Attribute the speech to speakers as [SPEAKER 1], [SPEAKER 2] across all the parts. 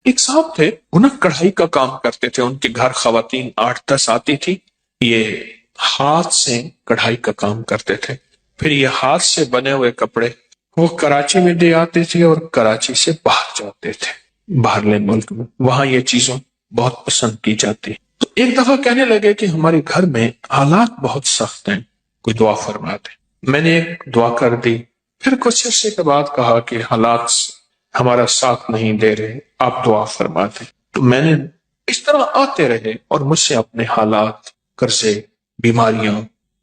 [SPEAKER 1] ایک صاحب تھے، وہ نا کڑھائی کا کام کرتے تھے، ان کے گھر خواتین 8-10 آتی تھی، یہ ہاتھ سے کڑھائی کا کام کرتے تھے، پھر یہ ہاتھ سے بنے ہوئے کپڑے وہ کراچی میں دے آتے تھے اور کراچی سے باہر جاتے تھے، باہرلے ملک میں، وہاں یہ چیزیں بہت پسند کی جاتی۔ تو ایک دفعہ کہنے لگے کہ ہمارے گھر میں حالات بہت سخت ہیں، کوئی دعا فرما دے۔ میں نے ایک دعا کر دی، پھر کچھ عرصے کے بعد کہا کہ حالات ہمارا ساتھ نہیں دے رہے، آپ دعا فرما دیں۔ تو میں نے اس طرح آتے رہے اور مجھ سے اپنے حالات، قرضے، بیماریاں،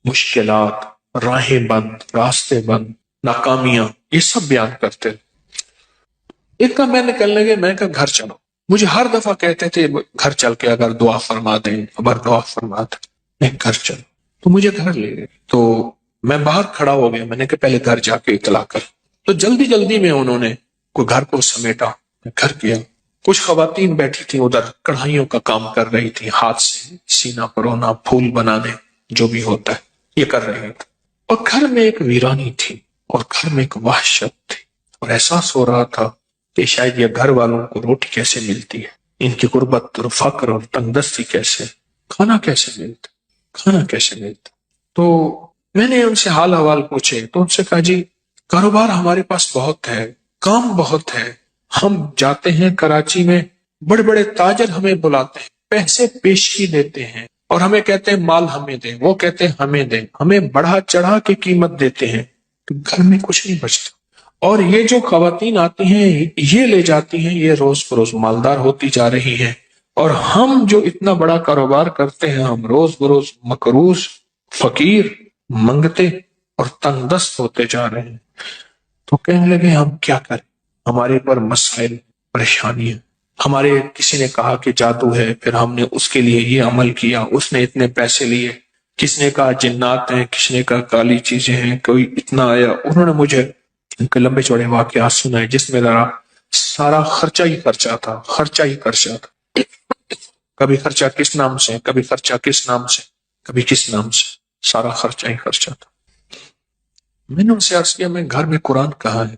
[SPEAKER 1] مشکلات، راہیں بند، راستے بند، ناکامیاں، یہ سب بیان کرتے۔ ایک کا میں نکلنے گئے، میں کہا گھر چلو، مجھے ہر دفعہ کہتے تھے گھر چل کے اگر دعا فرما دیں، اگر دعا فرما دیں، میں گھر چلو، تو مجھے گھر لے گئے۔ تو میں باہر کھڑا ہو گیا، میں نے کہا پہلے گھر جا کے اطلاع کر۔ تو جلدی جلدی میں انہوں نے کوئی گھر کو سمیٹا، میں گھر گیا، کچھ خواتین بیٹھی تھی ادھر کڑھائیوں کا کام کر رہی تھی، ہاتھ سے سینا پرونا، پھول بنانے، جو بھی ہوتا ہے یہ کر رہے تھے، اور گھر میں ایک ویرانی تھی اور گھر میں ایک وحشت تھی، اور احساس ہو رہا تھا کہ شاید یہ گھر والوں کو روٹی کیسے ملتی ہے، ان کی غربت اور فقر اور تنگ دستی کیسے، کھانا کیسے ملتا، کھانا کیسے ملتا۔ تو میں نے ان سے حال حوال پوچھے تو ان سے کہا جی کاروبار ہمارے پاس بہت ہے، کام بہت ہے، ہم جاتے ہیں کراچی میں، بڑے بڑے تاجر ہمیں بلاتے ہیں، پیسے پیشی دیتے ہیں اور ہمیں کہتے ہیں مال ہمیں دیں، وہ کہتے ہیں ہمیں دیں، ہمیں بڑھا چڑھا کے قیمت دیتے ہیں، تو گھر میں کچھ نہیں بچتا، اور یہ جو خواتین آتی ہیں یہ لے جاتی ہیں، یہ روز بروز مالدار ہوتی جا رہی ہیں، اور ہم جو اتنا بڑا کاروبار کرتے ہیں ہم روز بروز مقروض، فقیر، منگتے اور تنگ دست ہوتے جا رہے ہیں۔ تو کہنے لگے ہم کیا کریں، ہمارے پر مسائل، پریشانیاں، ہمارے کسی نے کہا کہ جادو ہے، پھر ہم نے اس کے لیے یہ عمل کیا، اس نے اتنے پیسے لیے، کس نے کہا جنات ہیں، کس نے کہا کالی چیزیں ہیں، کوئی اتنا آیا۔ انہوں نے مجھے ان کے لمبے چوڑے واقعات سنائے جس میں ذرا سارا خرچہ ہی خرچہ تھا، خرچہ ہی خرچہ تھا، کبھی خرچہ کس نام سے، کبھی خرچہ کس نام سے، کبھی کس نام سے، سارا خرچہ ہی خرچہ تھا۔ میں نے ان سے عرض کیا میں گھر میں قرآن کہاں ہے؟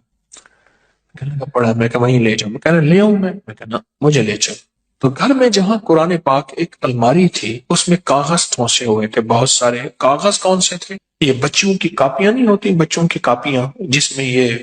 [SPEAKER 1] کہنے لگا پڑھا، میں کہ وہیں لے جاؤں، میں کہنے لے آؤں، میں کہنا مجھے لے چل۔ تو گھر میں جہاں قرآن پاک ایک الماری تھی اس میں کاغذ ٹھونسے ہوئے تھے، بہت سارے کاغذ۔ کون سے تھے؟ یہ بچوں کی کاپیاں نہیں ہوتی، بچوں کی کاپیاں جس میں یہ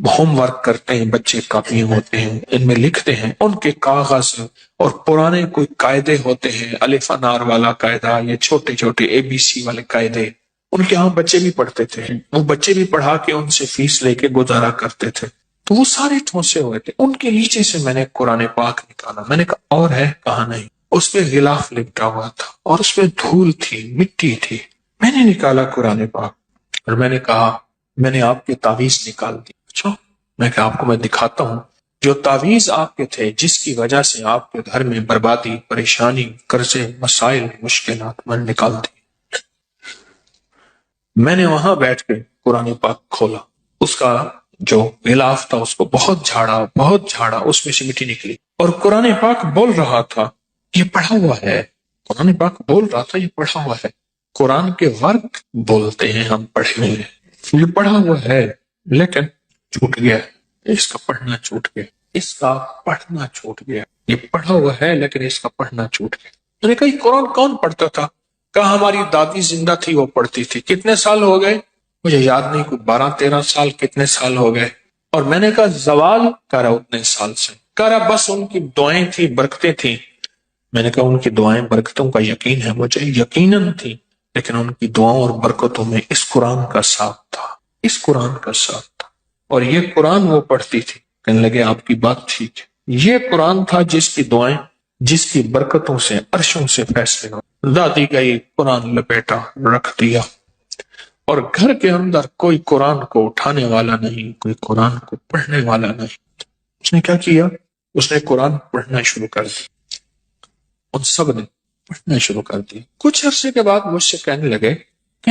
[SPEAKER 1] ہوم ورک کرتے ہیں بچے، کاپیاں ہوتے ہیں ان میں لکھتے ہیں، ان کے کاغذ، اور پرانے کوئی قاعدے ہوتے ہیں، الف انار والا قاعدہ، یہ چھوٹے چھوٹے ABC والے قاعدے، ان کے ہاں بچے بھی پڑھتے تھے، وہ بچے بھی پڑھا کے ان سے فیس لے کے گزارا کرتے تھے۔ تو وہ سارے ٹھونسے ہوئے تھے، ان کے نیچے سے میں نے قرآن پاک نکالا، میں نے کہا اور ہے کہاں؟ نہیں، اس پہ غلاف لپٹا ہوا تھا اور اس پہ دھول تھی، مٹی تھی۔ میں نے نکالا قرآن پاک اور میں نے کہا میں نے آپ کے تعویذ نکال دی۔ اچھا، میں کہ آپ کو میں دکھاتا ہوں جو تعویذ آپ کے تھے جس کی وجہ سے آپ کے گھر میں بربادی، پریشانی، قرضے، مسائل، مشکلات، میں نے نکال دی۔ میں نے وہاں بیٹھ کے قرآن پاک کھولا، اس کا جو غلاف تھا اس کو بہت جھاڑا، اس میں سے مٹی نکلی، اور قرآن پاک بول رہا تھا یہ پڑھا ہوا ہے، قرآن پاک بول رہا تھا یہ پڑھا ہوا ہے۔ قرآن کے ورق بولتے ہیں ہم پڑھے ہوئے ہیں، یہ پڑھا ہوا ہے لیکن چھوٹ گیا، اس کا پڑھنا چھوٹ گیا، اس کا پڑھنا چھوٹ گیا، یہ پڑھا ہوا ہے لیکن اس کا پڑھنا چھوٹ گیا۔ میں نے کہا یہ قرآن کون پڑھتا تھا؟ کہا ہماری دادی زندہ تھی وہ پڑھتی تھی۔ کتنے سال ہو گئے؟ مجھے یاد نہیں، کوئی 12-13 سال، کتنے سال ہو گئے؟ اور میں نے کہا زوال کہہ رہا اتنے سال سے، کہہ رہا بس ان کی دعائیں تھی، برکتیں تھیں۔ میں نے کہا ان کی دعائیں برکتوں کا یقین ہے مجھے، یقیناً تھی، لیکن ان کی دعاؤں اور برکتوں میں اس قرآن کا ساتھ تھا، اس قرآن کا ساتھ تھا، اور یہ قرآن وہ پڑھتی تھی۔ کہنے لگے آپ کی بات ٹھیک ہے، یہ قرآن تھا جس کی دعائیں، جس کی برکتوں سے عرشوں سے فیصلے ہو۔ دادی گئی، قرآن لپیٹا، رکھ دیا، اور گھر کے اندر کوئی قرآن کو اٹھانے والا نہیں، کوئی قرآن کو پڑھنے والا نہیں۔ اس نے کیا کیا؟ اس نے قرآن پڑھنا شروع کر دیا، ان سب نے پڑھنا شروع کر دیا۔ کچھ عرصے کے بعد مجھ سے کہنے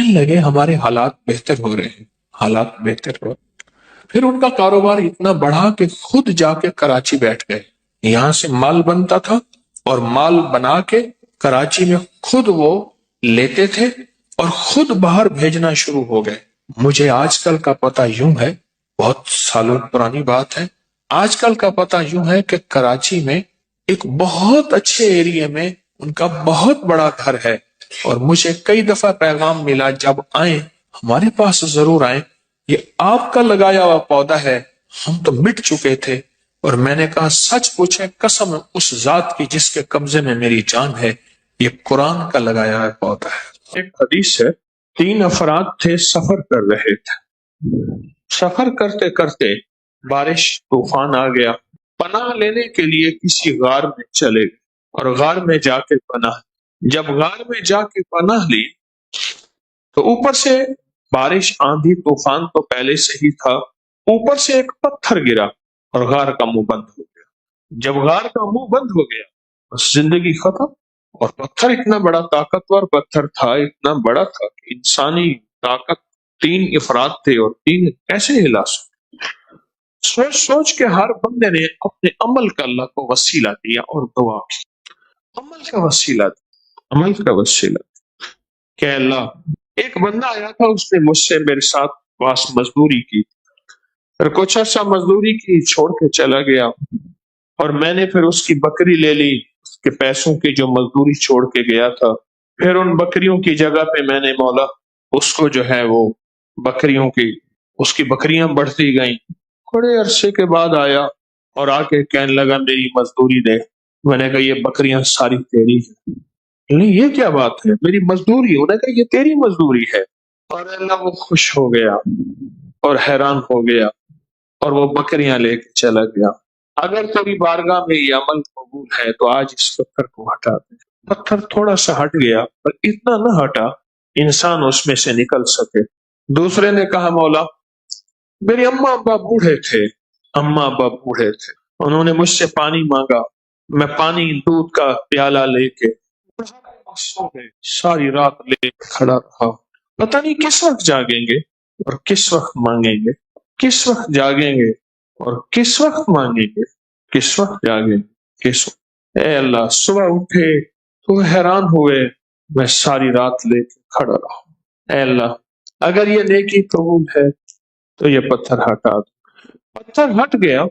[SPEAKER 1] لگے ہمارے حالات بہتر ہو رہے ہیں، حالات بہتر ہو رہے ہیں۔ پھر ان کا کاروبار اتنا بڑھا کہ خود جا کے کراچی بیٹھ گئے، یہاں سے مال بنتا تھا اور مال بنا کے کراچی میں خود وہ لیتے تھے اور خود باہر بھیجنا شروع ہو گئے۔ مجھے آج کل کا پتہ یوں ہے، بہت سالوں پرانی بات ہے، آج کل کا پتہ یوں ہے کہ کراچی میں ایک بہت اچھے ایریے میں ان کا بہت بڑا گھر ہے، اور مجھے کئی دفعہ پیغام ملا جب آئیں ہمارے پاس ضرور آئیں، یہ آپ کا لگایا ہوا پودا ہے، ہم تو مٹ چکے تھے۔ اور میں نے کہا سچ پوچھے قسم اس ذات کی جس کے قبضے میں میری جان ہے، یہ قرآن کا لگایا ہوا پودا ہے۔ ایک حدیث ہے، تین افراد تھے، سفر کر رہے تھے، سفر کرتے کرتے بارش طوفان آ گیا، پناہ لینے کے لیے کسی غار میں چلے گئے اور غار میں جا کے پناہ، جب غار میں جا کے پناہ لی تو اوپر سے بارش آندھی طوفان تو پہلے سے ہی تھا، اوپر سے ایک پتھر گرا اور غار کا منہ بند ہو گیا۔ جب غار کا منہ بند ہو گیا بس زندگی ختم۔ اور پتھر اتنا بڑا طاقتور پتھر تھا، اتنا بڑا تھا کہ انسانی طاقت، تین افراد تھے اور تین کیسے ہلا سکتے؟ سوچ سوچ کے ہر بندے نے اپنے عمل کا اللہ کو وسیلہ دیا اور دعا کی، عمل کا وسیلہ دیا، عمل کا وسیلہ کہ اللہ، ایک بندہ آیا تھا، اس نے مجھ سے میرے ساتھ پاس مزدوری کی، پھر کچھ عرصہ مزدوری کی، چھوڑ کے چلا گیا، اور میں نے پھر اس کی بکری لے لی، اس کے پیسوں کی جو مزدوری چھوڑ کے گیا تھا، پھر ان بکریوں کی جگہ پہ میں نے مولا اس کو جو ہے وہ بکریوں کی، اس کی بکریاں بڑھتی گئیں، بڑے عرصے کے بعد آیا اور آ کے کہنے لگا میری مزدوری دے۔ میں نے کہا یہ بکریاں ساری تیری ہیں۔ نہیں یہ کیا بات ہے، میری مزدوری؟ انہوں نے کہا یہ تیری مزدوری ہے۔ اور اللہ وہ خوش ہو گیا اور حیران ہو گیا اور وہ بکریاں لے کے چلا گیا۔ اگر تیری بارگاہ میں یہ عمل قبول ہے تو آج اس پتھر کو ہٹا دے۔ پتھر تھوڑا سا ہٹ گیا پر اتنا نہ ہٹا انسان اس میں سے نکل سکے۔ دوسرے نے کہا مولا میرے اماں ابا بوڑھے تھے، اماں ابا بوڑھے تھے، انہوں نے مجھ سے پانی مانگا، میں پانی دودھ کا پیالہ لے کے سو گئے، ساری رات لے کے کھڑا رہا، پتہ نہیں کس وقت جاگیں گے اور کس وقت مانگیں گے، کس وقت جاگیں گے اور کس وقت مانگیں گے، کس وقت جاگیں گے، کس وقت۔ اے اللہ صبح اٹھے تو حیران ہوئے، میں ساری رات لے کے کھڑا رہا۔ اے اللہ اگر یہ نیکی قبول ہے تو یہ پتھر ہٹا دو۔ پتھر ہٹ گیا،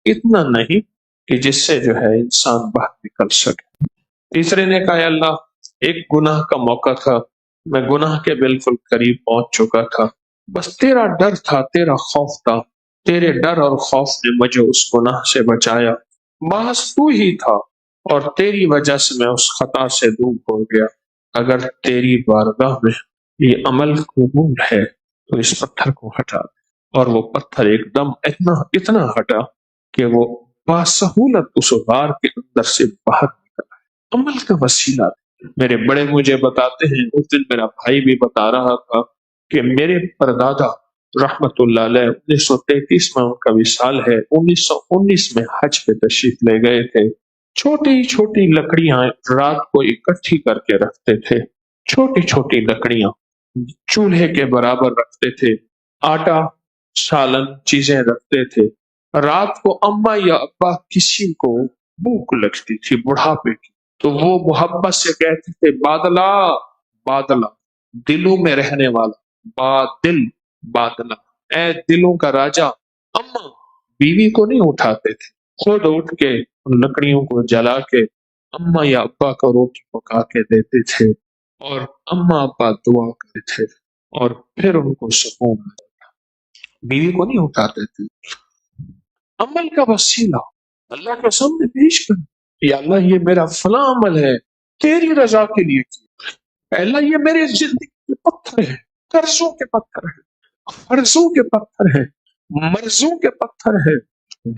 [SPEAKER 1] اتنا نہیں کہ جس سے جو ہے انسان باہر نکل سکے۔ تیسرے نے کہا اے اللہ ایک گناہ کا موقع تھا، میں گناہ کے بالکل قریب پہنچ چکا تھا، بس تیرا ڈر تھا، تیرا خوف تھا، تیرے ڈر اور خوف نے مجھے اس گناہ سے بچایا، محض تو ہی تھا اور تیری وجہ سے میں اس خطا سے دور ہو گیا۔ اگر تیری بارگاہ میں یہ عمل قبول ہے تو اس پتھر کو ہٹا دے۔ اور وہ پتھر ایک دم اتنا ہٹا کہ وہ باسہولت اس غار کے اندر سے باہر نکلا۔ عمل کا وسیلہ میرے بڑے مجھے بتاتے ہیں، اس دن میرا بھائی بھی بتا رہا تھا کہ میرے پردادا رحمت اللہ علیہ 1933 میں ان کا وصال ہے، 1919 میں حج پہ تشریف لے گئے تھے۔ چھوٹی چھوٹی لکڑیاں رات کو اکٹھی کر کے رکھتے تھے، چھوٹی چھوٹی لکڑیاں چولہے کے برابر رکھتے تھے، آٹا سالن چیزیں رکھتے تھے۔ رات کو اماں یا ابا کسی کو بھوک لگتی تھی بڑھاپے کی تو وہ محبت سے کہتے تھے بادلہ بادلہ، دلوں میں رہنے والا، بادل بادلہ، اے دلوں کا راجا۔ اماں بیوی کو نہیں اٹھاتے تھے، خود اٹھ کے ان لکڑیوں کو جلا کے اماں یا ابا کو روٹی پکا کے دیتے تھے، اور اماں ابا دعا کرتے تھے اور پھر ان کو سکون ملتا، بیوی کو نہیں اٹھاتے تھے۔ عمل کا وسیلہ اللہ کے سامنے پیش کر، یا اللہ یہ میرا فلاں عمل ہے، تیری رضا کے لیے کیا، اللہ یہ میرے زندگی کے پتھر ہیں، قرضوں کے پتھر ہیں، فرضوں کے پتھر ہیں، مرضوں کے پتھر ہیں،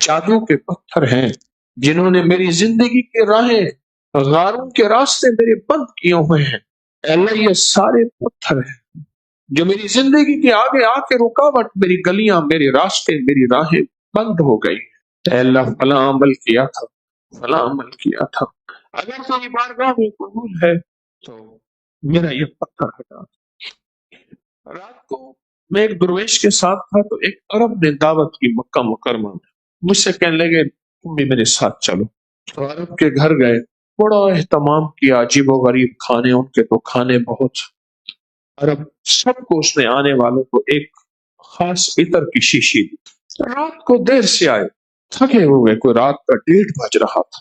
[SPEAKER 1] جادو کے پتھر ہیں، جنہوں نے میری زندگی کے راہیں، غاروں کے راستے میرے بند کیے ہوئے ہیں۔ اے اللہ یہ سارے پتھر ہیں جو میری زندگی کے آگے آ کے رکاوٹ، میری گلیاں، میرے راستے، میری راہیں بند ہو گئی۔ اے اللہ فلاں عمل کیا تھا، فلاں عمل کیا تھا، اگر تیری بارگاہ میں قبول ہے تو میرا یہ پتھر ہٹا۔ رات کو میں ایک درویش کے ساتھ تھا تو ایک عرب نے دعوت کی مکہ مکرمہ میں، مجھ سے کہنے لگے تم بھی میرے ساتھ چلو۔ تو عرب کے گھر گئے، بڑا اہتمام کیا، عجیب و غریب کھانے، ان کے تو کھانے بہت۔ عرب سب کو اس نے آنے والوں کو ایک خاص عطر کی شیشی دی۔ رات کو دیر سے آئے، تھکے ہوئے، کوئی رات کا 1:30 بج رہا تھا،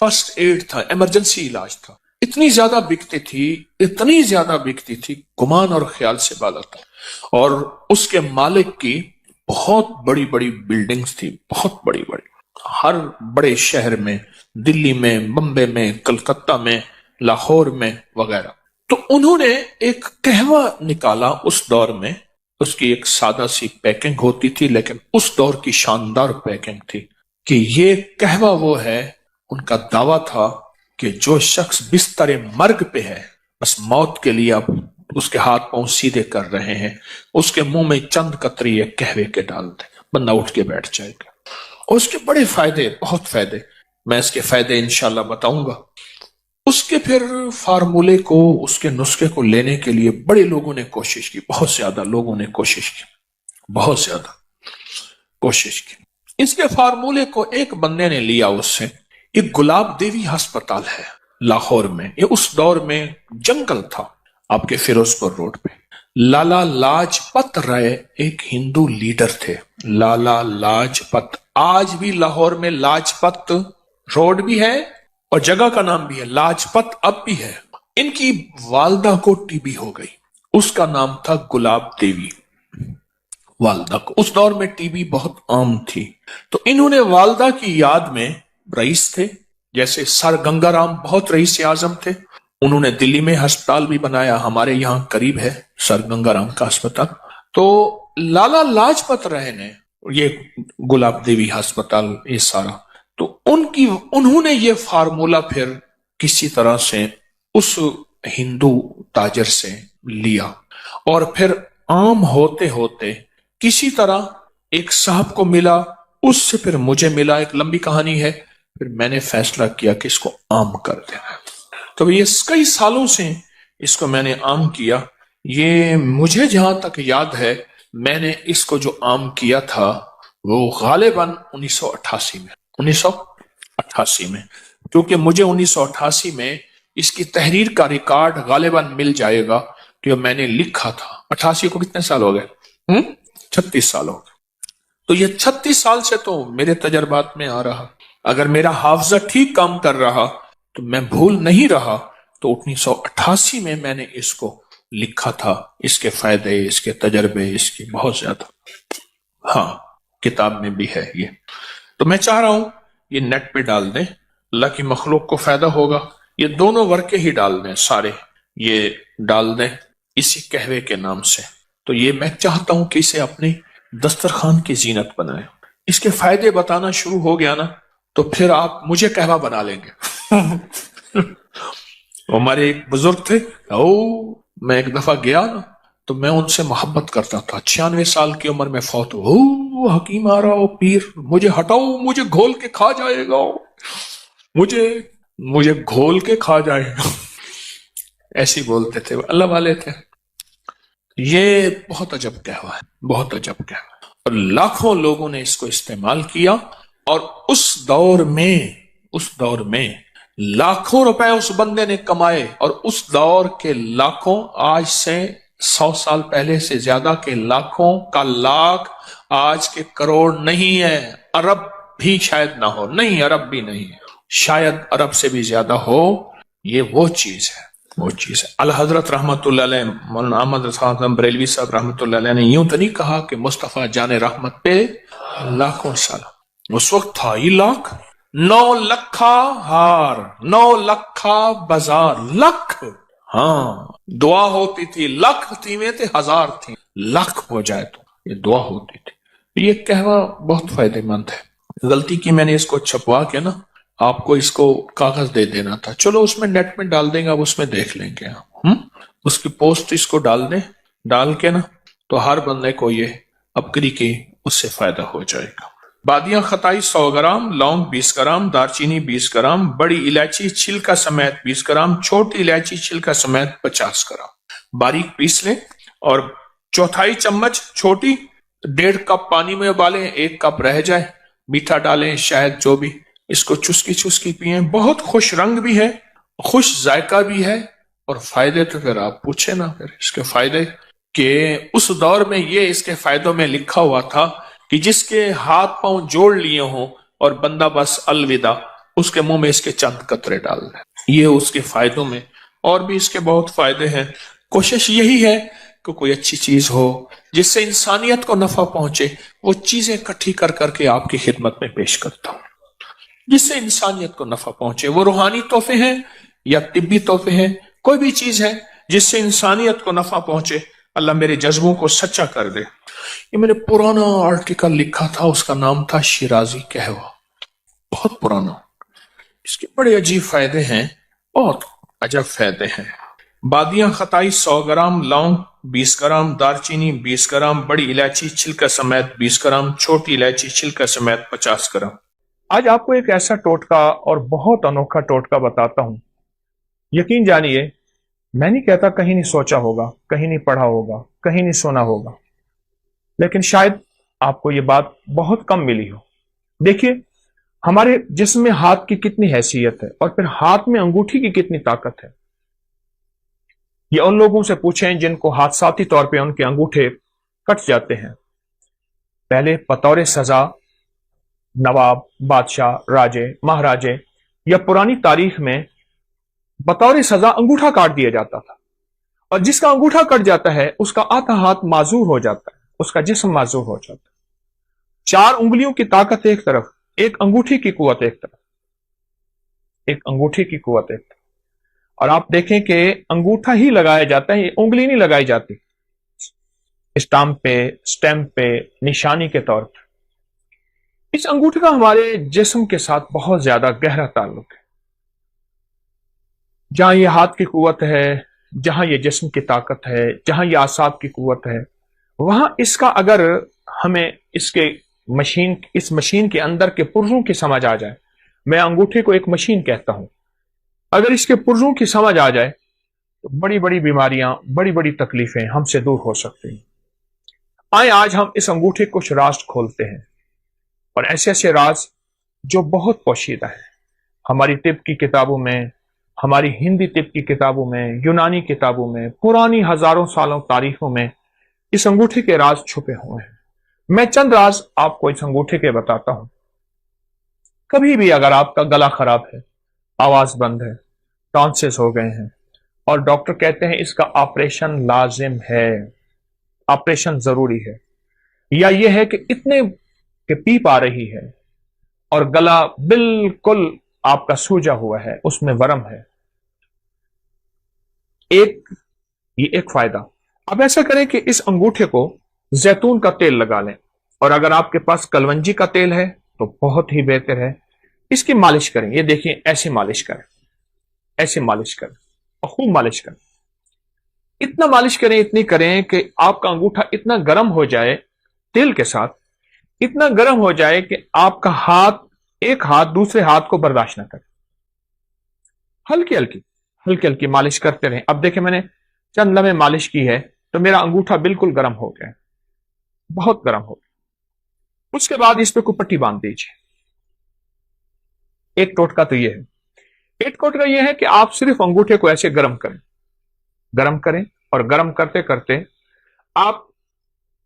[SPEAKER 1] فرسٹ ایڈ تھا، ایمرجنسی علاج تھا، اتنی زیادہ بکتی تھی، گمان اور خیال سے بالا تھا۔ اور اس کے مالک کی بہت بڑی بڑی بلڈنگز تھی، بہت بڑی بڑی، ہر بڑے شہر میں، دلی میں، بمبے میں، کلکتہ میں، لاہور میں وغیرہ۔ تو انہوں نے ایک قہوہ نکالا اس دور میں، اس کی ایک سادہ سی پیکنگ ہوتی تھی لیکن اس دور کی شاندار پیکنگ تھی کہ یہ قہوہ وہ ہے۔ ان کا دعویٰ تھا کہ جو شخص بستر مرگ پہ ہے، بس موت کے لیے اب اس کے ہاتھ پاؤں سیدھے کر رہے ہیں، اس کے منہ میں چند قطرے قہوے کے ڈال دیں، بندہ اٹھ کے بیٹھ جائے گا۔ اور اس کے بڑے فائدے، بہت فائدے، میں اس کے فائدے انشاءاللہ بتاؤں گا۔ اس کے پھر فارمولے کو، اس کے نسخے کو لینے کے لیے بڑے لوگوں نے کوشش کی، بہت زیادہ لوگوں نے کوشش کی، بہت زیادہ کوشش کی۔ اس کے فارمولے کو ایک بندے نے لیا اس سے، ایک گلاب دیوی ہسپتال ہے لاہور میں، یہ اس دور میں جنگل تھا، آپ کے فیروز پور روڈ پہ۔ لالا لاجپت رائے ایک ہندو لیڈر تھے، لالا لاجپت۔ آج بھی لاہور میں لاجپت روڈ بھی ہے اور جگہ کا نام بھی ہے، لاجپت اب بھی ہے۔ ان کی والدہ کو ٹی بی ہو گئی، اس کا نام تھا گلاب دیوی، والدہ کو۔ اس دور میں ٹی بی بہت عام تھی، تو انہوں نے والدہ کی یاد میں، رئیس تھے جیسے سر گنگا رام بہت رئیس اعظم تھے، انہوں نے دلی میں ہسپتال بھی بنایا، ہمارے یہاں قریب ہے سر گنگا رام کا ہسپتال۔ تو لالا لاجپت رائے نے یہ گلاب دیوی ہسپتال، یہ سارا، تو انہوں نے یہ فارمولا پھر کسی طرح سے اس ہندو تاجر سے لیا، اور پھر عام ہوتے ہوتے کسی طرح ایک صاحب کو ملا، اس سے پھر مجھے ملا، ایک لمبی کہانی ہے، پھر میں نے فیصلہ کیا کہ اس کو عام کر دینا۔ تو یہ کئی سالوں سے اس کو میں نے عام کیا۔ یہ مجھے جہاں تک یاد ہے، میں نے اس کو جو عام کیا تھا وہ غالباً 1988 میں، کیونکہ مجھے 1988 میں اس کی تحریر کا ریکارڈ غالباً مل جائے گا کہ میں نے لکھا تھا۔ 88 کو کتنے سال ہو گئے؟ 36 سال ہو گئے۔ تو یہ 36 سال سے تو میرے تجربات میں آ رہا، اگر میرا حافظہ ٹھیک کام کر رہا تو میں بھول نہیں رہا، تو 1988 میں نے اس کو لکھا تھا، اس کے فائدے، اس کے تجربے، اس کی بہت زیادہ، ہاں کتاب میں بھی ہے یہ۔ تو میں چاہ رہا ہوں یہ نیٹ پہ ڈال دیں، اللہ کی مخلوق کو فائدہ ہوگا۔ یہ دونوں ورقے ہی ڈال دیں، سارے یہ ڈال دیں اسی قہوے کے نام سے۔ تو یہ میں چاہتا ہوں کہ اسے اپنے دسترخوان کی زینت بنائیں۔ اس کے فائدے بتانا شروع ہو گیا نا تو پھر آپ مجھے قہوہ بنا لیں گے۔ ہمارے ایک بزرگ تھے، میں ایک دفعہ گیا نا تو میں ان سے محبت کرتا تھا، 96 سال کی عمر میں فوت ہو، حکیم آ رہا ہو، پیر، مجھے ہٹاؤ، مجھے گھول کے کھا جائے گا، مجھے گھول کے کھا جائے گا، ایسی بولتے تھے، اللہ والے تھے۔ یہ بہت عجب قہوہ ہے، بہت عجب قہوہ ہے، اور لاکھوں لوگوں نے اس کو استعمال کیا، اور اس دور میں لاکھوں روپے اس بندے نے کمائے، اور اس دور کے لاکھوں، آج سے 100 سال پہلے سے زیادہ کے لاکھوں کا لاکھ آج کے کروڑ نہیں ہے، ارب بھی شاید نہ ہو، نہیں ارب بھی نہیں ہے، شاید ارب سے بھی زیادہ ہو۔ یہ وہ چیز ہے، وہ چیز ہے۔ الحضرت رحمت اللہ علیہ، مولانا احمد رضا بریلوی صاحب رحمت اللہ علیہ نے یوں تو نہیں کہا کہ مصطفیٰ جان رحمت پہ لاکھوں سلام۔ اس وقت تھا ہی لاکھ، 9 لکھا ہار، 9 لکھا بازار، لکھ، ہاں دعا ہوتی تھی، لکھ تھیں تے ہزار تھیں، لکھ ہو جائے تو یہ دعا ہوتی تھی۔ یہ قہوہ بہت فائدہ مند ہے۔ غلطی کی میں نے اس کو چھپوا کے نا آپ کو اس کو کاغذ دے دینا تھا، چلو اس میں نیٹ میں ڈال دیں گے، اب اس میں دیکھ لیں گے آپ، اس کی پوسٹ اس کو ڈال دیں، ڈال کے نا تو ہر بندے کو یہ ابکری کی اس سے فائدہ ہو جائے گا۔ بادیاں خطائی 100 گرام، لونگ 20 گرام، دارچینی 20 گرام، بڑی الائچی چھلکا سمیت 20 گرام، چھوٹی الائچی چھلکا سمیت 50 گرام باریک پیس لیں، اور چوتھائی چمچ چھوٹی 1.5 کپ پانی میں ابالیں، 1 کپ رہ جائے، میٹھا ڈالیں، شہد، جو بھی، اس کو چسکی چسکی پئیں، بہت خوش رنگ بھی ہے، خوش ذائقہ بھی ہے، اور فائدے تو پھر آپ پوچھیں نا، پھر اس کے فائدے کہ اس دور میں یہ اس کے فائدوں میں لکھا ہوا تھا کہ جس کے ہاتھ پاؤں جوڑ لیے ہوں اور بندہ بس الوداع، اس کے منہ میں اس کے چند قطرے ڈال دیں. یہ اس کے فائدوں میں، اور بھی اس کے بہت فائدے ہیں. کوشش یہی ہے کہ کوئی اچھی چیز ہو جس سے انسانیت کو نفع پہنچے، وہ چیزیں اکٹھی کر کر کے آپ کی خدمت میں پیش کرتا ہوں جس سے انسانیت کو نفع پہنچے. وہ روحانی تحفے ہیں یا طبی تحفے ہیں، کوئی بھی چیز ہے جس سے انسانیت کو نفع پہنچے، اللہ میرے جذبوں کو سچا کر دے. یہ میں نے پرانا آرٹیکل لکھا تھا، اس کا نام تھا شیرازی قہوہ، بہت پرانا. اس کے بڑے عجیب فائدے ہیں، بہت عجب فائدے ہیں. بادیاں خطائی 100 گرام، لونگ 20 گرام، دار چینی 20 گرام، بڑی الائچی چھلکا سمیت 20 گرام، چھوٹی الائچی چھلکا سمیت 50 گرام. آج آپ کو ایک ایسا ٹوٹکا اور بہت انوکھا ٹوٹکا بتاتا ہوں. یقین جانیے، میں نہیں کہتا کہیں نہیں سوچا ہوگا، کہیں نہیں پڑھا ہوگا، کہیں نہیں سنا ہوگا، لیکن شاید آپ کو یہ بات بہت کم ملی ہو. دیکھیے، ہمارے جسم میں ہاتھ کی کتنی حیثیت ہے، اور پھر ہاتھ میں انگوٹھی کی کتنی طاقت ہے. یہ ان لوگوں سے پوچھیں جن کو حادثاتی طور پہ ان کے انگوٹھے کٹ جاتے ہیں. پہلے بطور سزا نواب، بادشاہ، راجے، مہاراجے یا پرانی تاریخ میں بطور سزا انگوٹھا کاٹ دیا جاتا تھا، اور جس کا انگوٹھا کٹ جاتا ہے اس کا آدھا ہاتھ معذور ہو جاتا ہے، اس کا جسم معذور ہو جاتا ہے. 4 انگلیوں کی طاقت ایک طرف، ایک انگوٹھی کی قوت ایک طرف، ایک انگوٹھی کی قوت ایک طرف. اور آپ دیکھیں کہ انگوٹھا ہی لگایا جاتا ہے، انگلی نہیں لگائی جاتی اسٹامپ پہ، اسٹیمپ پہ، نشانی کے طور پر. اس انگوٹھے کا ہمارے جسم کے ساتھ بہت زیادہ گہرا تعلق ہے. جہاں یہ ہاتھ کی قوت ہے، جہاں یہ جسم کی طاقت ہے، جہاں یہ اعصاب کی قوت ہے، وہاں اس کا اگر ہمیں اس مشین کے اندر کے پرزوں کی سمجھ آ جائے. میں انگوٹھے کو ایک مشین کہتا ہوں. اگر اس کے پرزوں کی سمجھ آ جائے تو بڑی بڑی بیماریاں، بڑی بڑی تکلیفیں ہم سے دور ہو سکتی ہیں. آئیں آج ہم اس انگوٹھے کو کچھ راز کھولتے ہیں، اور ایسے ایسے راز جو بہت پوشیدہ ہے. ہماری طب کی کتابوں میں، ہماری ہندی طب کی کتابوں میں، یونانی کتابوں میں، پرانی ہزاروں سالوں تاریخوں میں اس انگوٹھے کے راز چھپے ہوئے ہیں. میں چند راز آپ کو اس انگوٹھے کے بتاتا ہوں. کبھی بھی اگر آپ کا گلا خراب ہے، آواز بند ہے، ٹانسز ہو گئے ہیں، اور ڈاکٹر کہتے ہیں اس کا آپریشن لازم ہے، آپریشن ضروری ہے، یا یہ ہے کہ اتنے کہ پیپ آ رہی ہے اور گلا بالکل آپ کا سوجا ہوا ہے، اس میں ورم ہے، یہ ایک فائدہ. اب ایسا کریں کہ اس انگوٹھے کو زیتون کا تیل لگا لیں، اور اگر آپ کے پاس کلونجی کا تیل ہے تو بہت ہی بہتر ہے. اس کی مالش کریں. یہ دیکھیں، ایسے مالش کریں، ایسے مالش کریں، اور خوب مالش کریں. اتنا مالش کریں، اتنی کریں کہ آپ کا انگوٹھا اتنا گرم ہو جائے، تیل کے ساتھ اتنا گرم ہو جائے کہ آپ کا ایک ہاتھ دوسرے ہاتھ کو برداشت نہ کرے. ہلکی ہلکی ہلکی ہلکی مالش کرتے رہیں. اب دیکھیں، میں نے چند لمحے مالش کی ہے تو میرا انگوٹھا بالکل گرم ہو گیا، بہت گرم ہو گیا. اس کے بعد اس پہ کوئی پٹی باندھ دیجیے. ایک ٹوٹکا تو یہ ہے. ایک ٹوٹکا یہ ہے کہ آپ صرف انگوٹھے کو ایسے گرم کریں، اور گرم کرتے کرتے آپ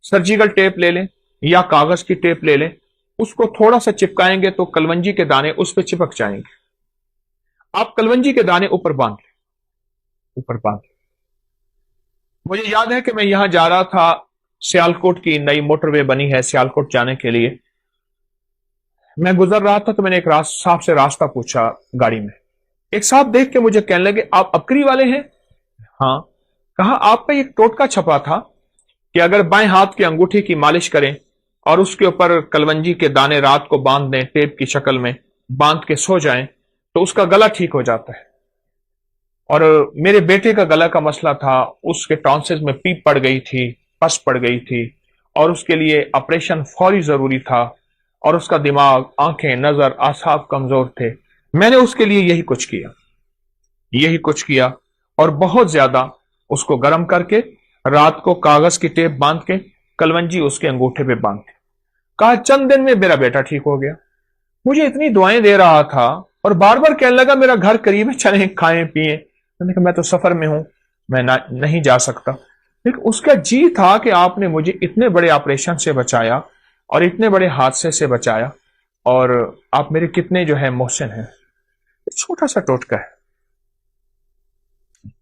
[SPEAKER 1] سرجیکل ٹیپ لے لیں یا کاغذ کی ٹیپ لے لیں، اس کو تھوڑا سا چپکائیں گے تو کلونجی کے دانے اس پہ چپک جائیں گے. آپ کلونجی کے دانے اوپر باندھ لیں. مجھے یاد ہے کہ میں یہاں جا رہا تھا، سیالکوٹ کی نئی موٹر وے بنی ہے سیالکوٹ جانے کے لیے. میں گزر رہا تھا تو میں نے ایک صاحب سے راستہ پوچھا گاڑی میں. ایک صاحب دیکھ کے مجھے کہنے لگے، آپ اکری والے ہیں؟ ہاں. کہا، آپ کا ایک ٹوٹکا چھپا تھا کہ اگر بائیں ہاتھ کی انگوٹھی کی مالش کریں اور اس کے اوپر کلونجی کے دانے رات کو باندھ دیں، ٹیپ کی شکل میں باندھ کے سو جائیں تو اس کا گلا ٹھیک ہو جاتا ہے. اور میرے بیٹے کا گلا کا مسئلہ تھا، اس کے ٹانسز میں پیپ پڑ گئی تھی، پس پڑ گئی تھی، اور اس کے لیے آپریشن فوری ضروری تھا، اور اس کا دماغ، آنکھیں، نظر، اعصاب کمزور تھے. میں نے اس کے لیے یہی کچھ کیا اور بہت زیادہ اس کو گرم کر کے رات کو کاغذ کی ٹیپ باندھ کے کلونجی اس کے انگوٹھے پہ باندھ کے کہا چند دن میں میرا بیٹا ٹھیک ہو گیا. مجھے اتنی دعائیں دے رہا تھا اور بار بار کہنے لگا میرا گھر قریب ہے، چلیں کھائیں پیئیں. میں تو سفر میں ہوں، میں نہیں جا سکتا. لیکن اس کا جی تھا کہ آپ نے مجھے اتنے بڑے آپریشن سے بچایا اور اتنے بڑے حادثے سے بچایا. اور آپ میرے کتنے جو ہے محسن ہیں. چھوٹا سا ٹوٹکا ہے.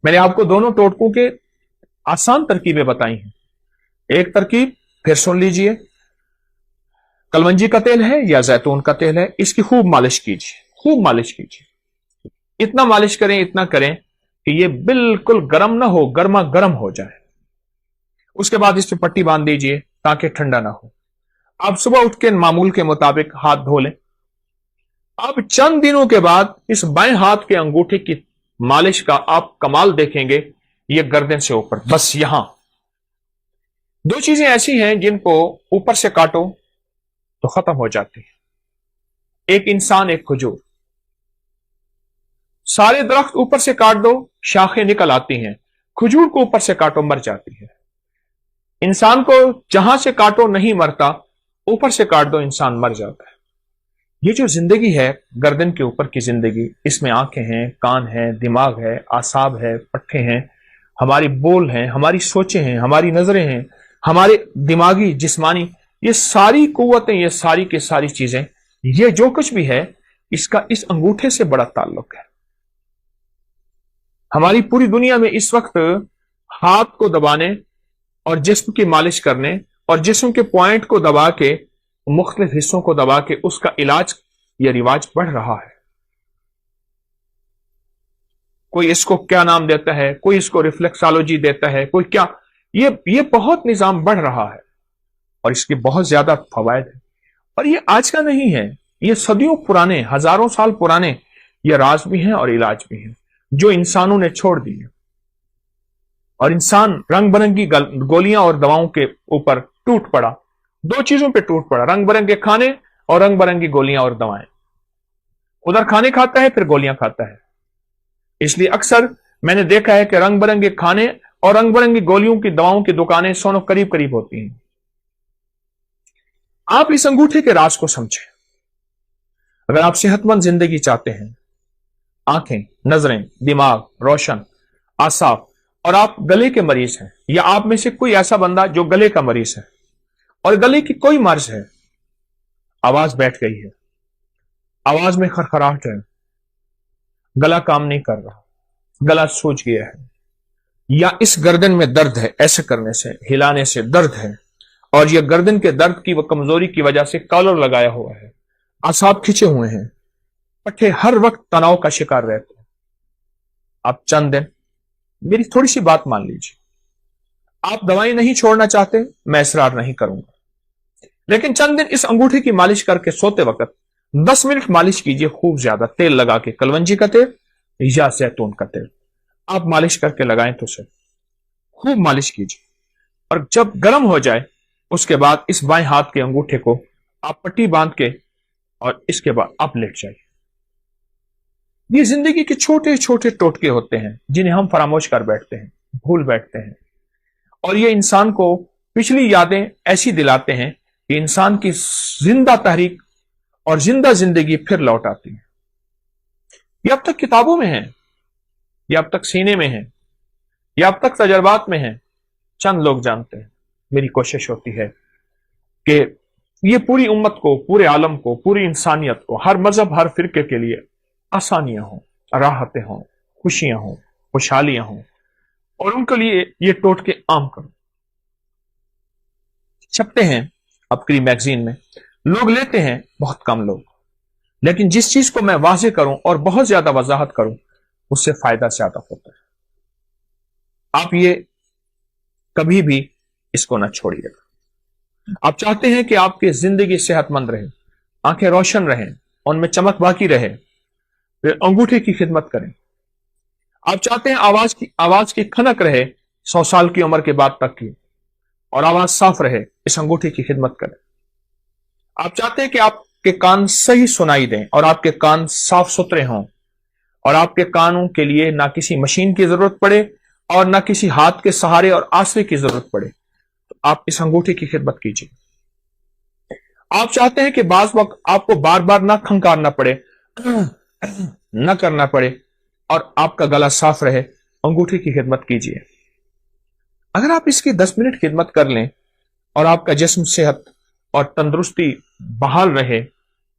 [SPEAKER 1] میں نے آپ کو دونوں ٹوٹکوں کے آسان ترکیبیں بتائی ہیں. ایک ترکیب پھر سن لیجئے. کلونجی کا تیل ہے یا زیتون کا تیل ہے، اس کی خوب مالش کیجیے، خوب مالش کیجیے. اتنا مالش کریں، اتنا کریں کہ یہ بالکل گرم نہ ہو، گرما گرم ہو جائے. اس کے بعد اس پہ پٹی باندھ دیجئے تاکہ ٹھنڈا نہ ہو. آپ صبح اٹھ کے معمول کے مطابق ہاتھ دھو لیں. اب چند دنوں کے بعد اس بائیں ہاتھ کے انگوٹھے کی مالش کا آپ کمال دیکھیں گے. یہ گردن سے اوپر، بس یہاں. دو چیزیں ایسی ہیں جن کو اوپر سے کاٹو تو ختم ہو جاتی ہیں. ایک انسان، ایک کھجور. سارے درخت اوپر سے کاٹ دو، شاخیں نکل آتی ہیں. کھجور کو اوپر سے کاٹو، مر جاتی ہے. انسان کو جہاں سے کاٹو نہیں مرتا، اوپر سے کاٹ دو انسان مر جاتا ہے. یہ جو زندگی ہے، گردن کے اوپر کی زندگی، اس میں آنکھیں ہیں، کان ہیں، دماغ ہے، اعصاب ہے، پٹھے ہیں، ہماری بول ہیں، ہماری سوچیں ہیں، ہماری نظریں ہیں، ہمارے دماغی جسمانی، یہ ساری قوتیں، یہ ساری کی ساری چیزیں، یہ جو کچھ بھی ہے، اس کا اس انگوٹھے سے بڑا تعلق ہے. ہماری پوری دنیا میں اس وقت ہاتھ کو دبانے اور جسم کی مالش کرنے اور جسم کے پوائنٹ کو دبا کے، مختلف حصوں کو دبا کے اس کا علاج یا رواج بڑھ رہا ہے. کوئی اس کو کیا نام دیتا ہے، کوئی اس کو ریفلیکسالوجی دیتا ہے، کوئی کیا. یہ بہت نظام بڑھ رہا ہے اور اس کے بہت زیادہ فوائد ہیں. اور یہ آج کا نہیں ہے، یہ صدیوں پرانے، ہزاروں سال پرانے یہ راز بھی ہیں اور علاج بھی ہیں جو انسانوں نے چھوڑ دیے. اور انسان رنگ برنگی گولیاں اور دواؤں کے اوپر ٹوٹ پڑا. دو چیزوں پہ ٹوٹ پڑا، رنگ برنگے کھانے اور رنگ برنگی گولیاں اور دوائیں. ادھر کھانے کھاتا ہے، پھر گولیاں کھاتا ہے. اس لیے اکثر میں نے دیکھا ہے کہ رنگ برنگے کھانے اور رنگ برنگی گولیوں کی دواؤں کی دکانیں سونوں قریب قریب ہوتی ہیں. آپ اس انگوٹھے کے راز کو سمجھیں. اگر آپ صحت مند زندگی چاہتے ہیں، آنکھیں، نظریں، دماغ روشن، اعصاب، اور آپ گلے کے مریض ہیں، یا آپ میں سے کوئی ایسا بندہ جو گلے کا مریض ہے اور گلے کی کوئی مرض ہے، آواز بیٹھ گئی ہے، آواز میں خرخراہٹ ہے، گلا کام نہیں کر رہا، گلا سوج گیا ہے، یا اس گردن میں درد ہے، ایسے کرنے سے، ہلانے سے درد ہے، اور یہ گردن کے درد کی وہ کمزوری کی وجہ سے کالر لگایا ہوا ہے، اعصاب کھچے ہوئے ہیں، پٹھے ہر وقت تناؤ کا شکار رہتے ہیں. آپ چند دن میری تھوڑی سی بات مان لیجیے. آپ دوائیں نہیں چھوڑنا چاہتے، میں اصرار نہیں کروں گا، لیکن چند دن اس انگوٹھے کی مالش کر کے سوتے وقت 10 منٹ مالش کیجیے، خوب زیادہ تیل لگا کے، کلونجی کا تیل یا زیتون کا تیل. آپ مالش کر کے لگائیں تو سے خوب مالش کیجیے. اور جب گرم ہو جائے اس کے بعد اس بائیں ہاتھ کے انگوٹھے کو آپ پٹی باندھ کے، اور اس کے بعد آپ لیٹ جائیے. یہ زندگی کے چھوٹے چھوٹے ٹوٹکے ہوتے ہیں جنہیں ہم فراموش کر بیٹھتے ہیں، بھول بیٹھتے ہیں، اور یہ انسان کو پچھلی یادیں ایسی دلاتے ہیں کہ انسان کی زندہ تحریک اور زندہ زندگی پھر لوٹ آتی ہے. یہ اب تک کتابوں میں ہیں، یہ اب تک سینے میں ہیں، یہ اب تک تجربات میں ہیں، چند لوگ جانتے ہیں. میری کوشش ہوتی ہے کہ یہ پوری امت کو، پورے عالم کو، پوری انسانیت کو، ہر مذہب، ہر فرقے کے لیے آسانیاں ہوں، راحتیں ہوں، خوشیاں ہوں، خوشحالیاں ہوں، اور ان کے لیے یہ ٹوٹکے عام کروں. چھپتے ہیں اپکری میگزین میں، لوگ لیتے ہیں بہت کم لوگ، لیکن جس چیز کو میں واضح کروں اور بہت زیادہ وضاحت کروں اس سے فائدہ زیادہ ہوتا ہے. آپ یہ کبھی بھی اس کو نہ چھوڑیے گا. آپ چاہتے ہیں کہ آپ کی زندگی صحت مند رہے، آنکھیں روشن رہیں، ان میں چمک باقی رہے، پھر انگوٹھے کی خدمت کریں. آپ چاہتے ہیں آواز کی کھنک رہے 100 سال کی عمر کے بعد تک کی، اور آواز صاف رہے، اس انگوٹھے کی خدمت کریں. آپ چاہتے ہیں کہ آپ کے کان صحیح سنائی دیں اور آپ کے کان صاف ستھرے ہوں، اور آپ کے کانوں کے لیے نہ کسی مشین کی ضرورت پڑے اور نہ کسی ہاتھ کے سہارے اور آسرے کی ضرورت پڑے، تو آپ اس انگوٹھے کی خدمت کیجیے. آپ چاہتے ہیں کہ بعض وقت آپ کو بار بار نہ کھنکارنا پڑے، نہ کرنا پڑے، اور آپ کا گلا صاف رہے، انگوٹھے کی خدمت کیجیے. اگر آپ اس کی 10 منٹ خدمت کر لیں اور آپ کا جسم صحت اور تندرستی بحال رہے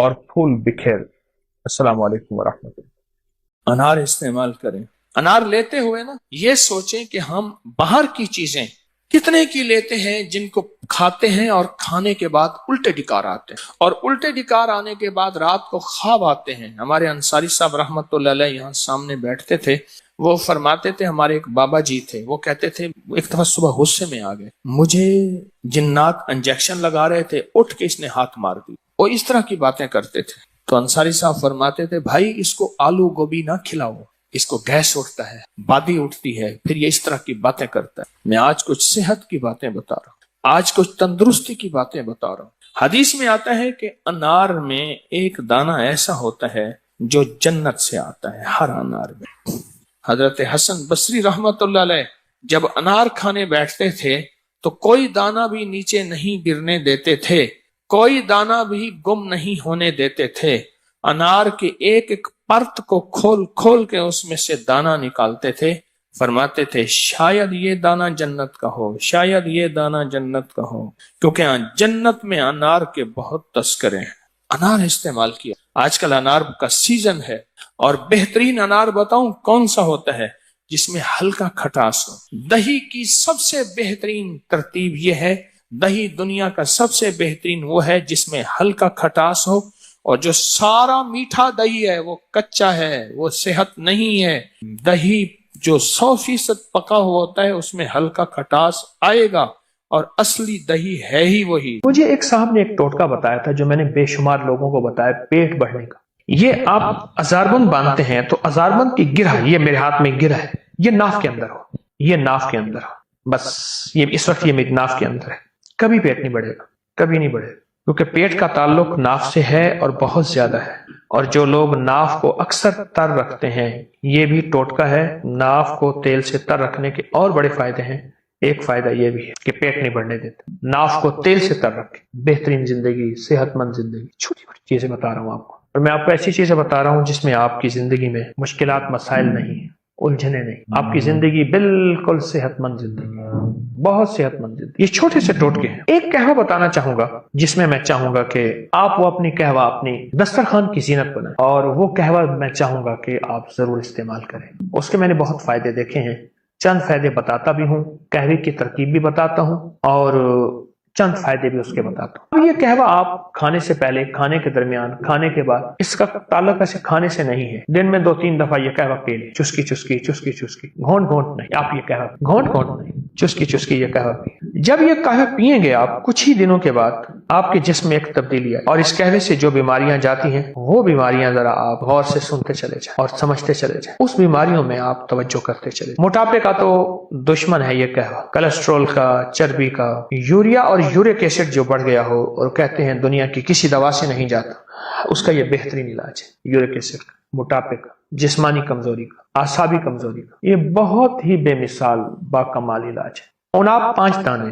[SPEAKER 1] اور پھول بکھیر۔ السلام علیکم ورحمۃ اللہ۔ انار استعمال کریں۔ انار لیتے ہوئے نا یہ سوچیں کہ ہم باہر کی چیزیں کتنے کی لیتے ہیں جن کو کھاتے ہیں اور کھانے کے بعد الٹے ڈکار آتے ہیں، اور الٹے ڈکار آنے کے بعد رات کو خواب آتے ہیں۔ ہمارے انصاری صاحب رحمت اللہ علیہ یہاں سامنے بیٹھتے تھے، وہ فرماتے تھے، ہمارے ایک بابا جی تھے، وہ کہتے تھے ایک دفعہ صبح غصے میں آ گئے، مجھے جنات انجیکشن لگا رہے تھے، اٹھ کے اس نے ہاتھ مار دی، وہ اس طرح کی باتیں کرتے تھے۔ تو انصاری صاحب فرماتے تھے بھائی اس کو آلو گوبھی نہ کھلاؤ، اس کو گیس اٹھتا ہے، بادی اٹھتی ہے، پھر یہ اس طرح کی باتیں کرتا ہے۔ میں آج کچھ صحت کی باتیں بتا رہا ہوں، آج کچھ تندرستی کی باتیں بتا رہا ہوں۔ حدیث میں آتا ہے کہ انار میں ایک دانہ ایسا ہوتا ہے جو جنت سے آتا ہے، ہر انار میں۔ حضرت حسن بصری رحمت اللہ علیہ جب انار کھانے بیٹھتے تھے تو کوئی دانہ بھی نیچے نہیں گرنے دیتے تھے، کوئی دانہ بھی گم نہیں ہونے دیتے تھے، انار کے ایک ایک پرت کو کھول کھول کے اس میں سے دانہ نکالتے تھے، فرماتے تھے شاید یہ دانہ جنت کا ہو، شاید یہ دانہ جنت کا ہو، کیونکہ جنت میں انار کے بہت تذکرے ہیں۔ انار استعمال کیا۔ آج کل انار کا سیزن ہے، اور بہترین انار بتاؤں کون سا ہوتا ہے؟ جس میں ہلکا کھٹاس ہو۔ دہی کی سب سے بہترین ترتیب یہ ہے، دہی دنیا کا سب سے بہترین وہ ہے جس میں ہلکا کھٹاس ہو، اور جو سارا میٹھا دہی ہے وہ کچا ہے، وہ صحت نہیں ہے۔ دہی جو 100% پکا ہوا ہوتا ہے اس میں ہلکا کھٹاس آئے گا، اور اصلی دہی ہے ہی وہی۔ مجھے ایک صاحب نے ایک ٹوٹکا بتایا تھا جو میں نے بے شمار لوگوں کو بتایا، پیٹ بڑھنے کا۔ یہ آپ ہزاربند باندھتے ہیں تو ہزاربند کی گرہ، یہ میرے ہاتھ میں گرہ ہے، یہ ناف کے اندر ہو، یہ ناف کے اندر ہو، بس یہ اس وقت یہ میری ناف کے اندر ہے، کبھی پیٹ نہیں بڑھے گا، کبھی نہیں بڑھے گا، کیونکہ پیٹ کا تعلق ناف سے ہے اور بہت زیادہ ہے۔ اور جو لوگ ناف کو اکثر تر رکھتے ہیں، یہ بھی ٹوٹکا ہے، ناف کو تیل سے تر رکھنے کے اور بڑے فائدے ہیں۔ ایک فائدہ یہ بھی ہے کہ پیٹ نہیں بڑھنے دیتا، ناف کو تیل سے تر رکھے، بہترین زندگی، صحت مند زندگی۔ چھوٹی چھوٹی چیزیں بتا رہا ہوں آپ کو، اور میں آپ کو ایسی چیزیں بتا رہا ہوں جس میں آپ کی زندگی میں مشکلات مسائل نہیں ہیں، الجھنے نہیں، آپ کی زندگی بالکل صحت مند زندگی، بہت صحت مند زندگی۔ یہ چھوٹے سے ٹوٹکے ہیں۔ ایک قہوہ بتانا چاہوں گا جس میں چاہوں گا کہ آپ وہ اپنی قہوہ اپنی دسترخوان کی زینت بنائیں، اور وہ قہوہ میں چاہوں گا کہ آپ ضرور استعمال کریں۔ اس کے میں نے بہت فائدے دیکھے ہیں، چند فائدے بتاتا بھی ہوں، قہوے کی ترکیب بھی بتاتا ہوں، اور چند فائدے بھی اس کے بتاتا ہوں۔ اب یہ قہوہ آپ کھانے سے پہلے، کھانے کے درمیان، کھانے کے بعد، اس کا تعلق ایسے کھانے سے نہیں ہے۔ دن میں 2-3 دفعہ یہ قہوہ پی لیں، چسکی چسکی چسکی چسکی، گھونٹ گھونٹ نہیں، آپ یہ قہوہ گھونٹ گھونٹ نہیں، چسکی چسکی یہ قہوہ پی۔ جب یہ قہوہ پیئیں گے آپ، کچھ ہی دنوں کے بعد آپ کے جسم میں ایک تبدیلی ہے، اور اس قہوے سے جو بیماریاں جاتی ہیں وہ بیماریاں ذرا آپ غور سے سنتے چلے جائیں اور سمجھتے چلے جائیں، اس بیماریوں میں آپ توجہ کرتے چلے جائیں۔ موٹاپے کا تو دشمن ہے یہ قہوہ، کولیسٹرول کا، چربی کا، یوریا اور یورک ایسڈ جو بڑھ گیا ہو، اور کہتے ہیں دنیا کی کسی دوا سے نہیں جاتا، اس کا یہ بہترین علاج ہے۔ یورک ایسڈ کا، موٹاپے کا، جسمانی کمزوری کا، اعصابی کمزوری کا، یہ بہت ہی بے مثال باکمال علاج ہے۔ عناب 5 دانے،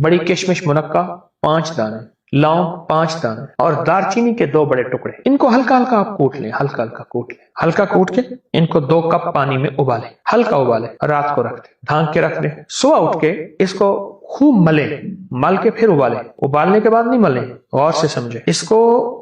[SPEAKER 1] بڑی کشمش منقع 5 دانے، لونگ 5 دانے، اور دارچینی کے 2 بڑے ٹکڑے، ان کو ہلکا ہلکا آپ کوٹ لیں، ہلکا ہلکا کوٹ لیں، ہلکا کوٹ کے ان کو 2 کپ پانی میں ابالیں، ہلکا ابالیں، رات کو رکھ دیں، ڈھانک کے رکھ دیں، صبح اٹھ کے اس کو خوب ملیں، مل کے پھر ابالیں، ابالنے کے بعد نہیں ملیں، غور سے سمجھیں، اس کو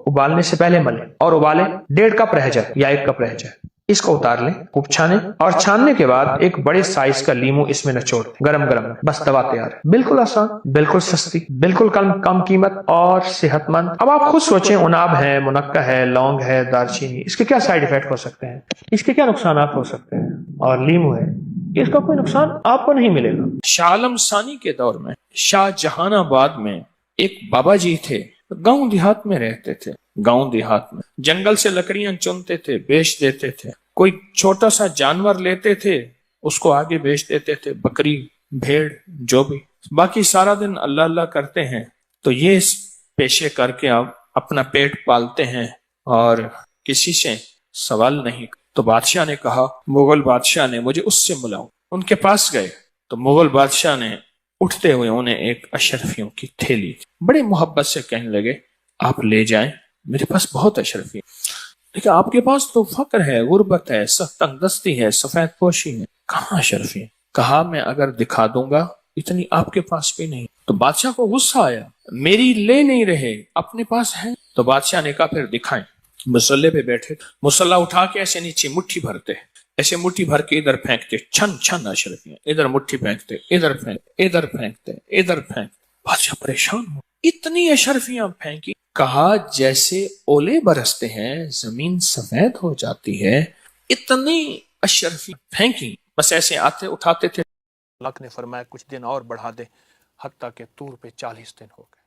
[SPEAKER 1] ابالنے سے پہلے ملیں اور ابالیں، 1.5 کپ رہ جائے یا 1 کپ رہ جائے، اس کو اتار لیں، خوب چھانیں، اور چھاننے کے بعد ایک بڑے سائز کا لیمو اس میں نچوڑ دیں، گرم گرم، بس دوا تیار ہے۔ بالکل آسان، بالکل سستی، بالکل کم قیمت اور صحت مند۔ اب آپ خود سوچیں، عناب ہے، منقع ہے، لونگ ہے، دارچینی، اس کے کیا سائیڈ ایفیکٹ ہو سکتے ہیں، اس کے کیا نقصانات ہو سکتے ہیں، اور لیمو ہے، اس کا کوئی نقصان آپ کو نہیں ملے گا۔ شاہ عالم ثانی کے دور میں شاہ جہان آباد میں ایک بابا جی تھے، گاؤں دیہات میں رہتے تھے، گاؤں دیہات میں جنگل سے لکڑیاں چنتے تھے، بیچ دیتے تھے، کوئی چھوٹا سا جانور لیتے تھے اس کو آگے بیچ دیتے تھے، بکری، بھیڑ، جو بھی، باقی سارا دن اللہ اللہ کرتے ہیں۔ تو یہ پیشے کر کے آپ اپنا پیٹ پالتے ہیں اور کسی سے سوال نہیں۔ تو بادشاہ نے کہا، مغل بادشاہ نے، مجھے اس سے ملاؤ۔ ان کے پاس گئے تو مغل بادشاہ نے اٹھتے ہوئے انہیں ایک اشرفیوں کی تھیلی بڑے محبت سے کہنے لگے، آپ لے جائیں، میرے پاس بہت اشرفی، لیکن آپ کے پاس تو فقر ہے، غربت ہے، تنگ دستی ہے، سفید پوشی ہے، کہاں اشرفی ہے؟ کہا میں اگر دکھا دوں گا اتنی آپ کے پاس بھی نہیں۔ تو بادشاہ کو غصہ آیا، میری لے نہیں رہے، اپنے پاس ہے، تو بادشاہ نے کہا پھر دکھائیں. مسلح پہ بیٹھے, مسلح اٹھا کے ایسے نیچے مٹھی بھرتے, ایسے مٹھی بھر کے ادھر پھینکتے, چھن چھن اشرفیاں, ادھر مٹھی پھینکتے, ادھر پھینکتے, ادھر پھینکتے, ادھر پھینکتے. بادشاہ پریشان ہو, اتنی اشرفیاں پھینکی. کہا جیسے اولے برستے ہیں زمین سفید ہو جاتی ہے, اتنی اشرفیاں پھینکی. بس ایسے آتے اٹھاتے تھے. اللہ نے فرمایا کچھ دن اور بڑھا دے, حتیٰ کہ طور پہ 40 دن ہو گئے.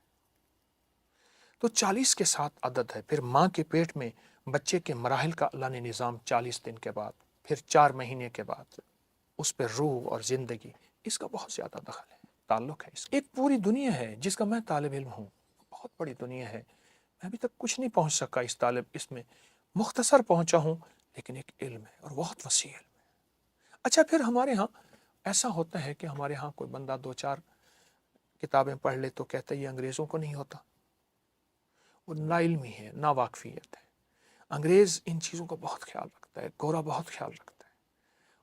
[SPEAKER 1] تو 40 کے ساتھ عدد ہے. پھر ماں کے پیٹ میں بچے کے مراحل کا اللہ نے نظام 40 دن کے بعد, پھر 4 مہینے کے بعد اس پہ روح اور زندگی, اس کا بہت زیادہ دخل ہے, تعلق ہے. ایک پوری دنیا ہے جس کا میں طالب علم ہوں, بہت بڑی دنیا ہے. میں ابھی تک کچھ نہیں پہنچ سکا اس میں مختصر پہنچا ہوں, لیکن ایک علم ہے اور بہت وسیع علم ہے. اچھا پھر ہمارے ہاں ایسا ہوتا ہے کہ ہمارے ہاں کوئی بندہ 2-4 کتابیں پڑھ لے تو کہتا ہے یہ انگریزوں کو نہیں ہوتا. وہ نا علمی ہے, نا واقفیت ہے. انگریز ان چیزوں کا بہت خیال رکھتا ہے, گورا بہت خیال رکھتا ہے,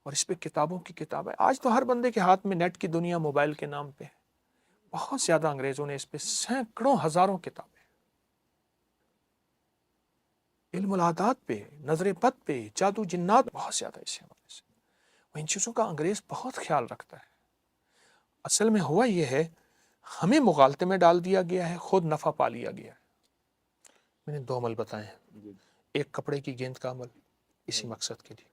[SPEAKER 1] اور اس پہ کتابوں کی کتاب ہے. آج تو ہر بندے کے ہاتھ میں نیٹ کی دنیا موبائل کے نام پہ ہے. بہت زیادہ انگریزوں نے اس پہ سینکڑوں ہزاروں کتابیں, علم العادات پہ, نظر بد پہ, جادو جنات, بہت زیادہ اس حوالے سے. ان چیزوں کا انگریز بہت خیال رکھتا ہے. اصل میں ہوا یہ ہے, ہمیں مغالطے میں ڈال دیا گیا ہے, خود نفع پا لیا گیا ہے. میں نے 2 عمل بتائے ہیں. ایک کپڑے کی گیند کا عمل اسی مقصد کے لیے.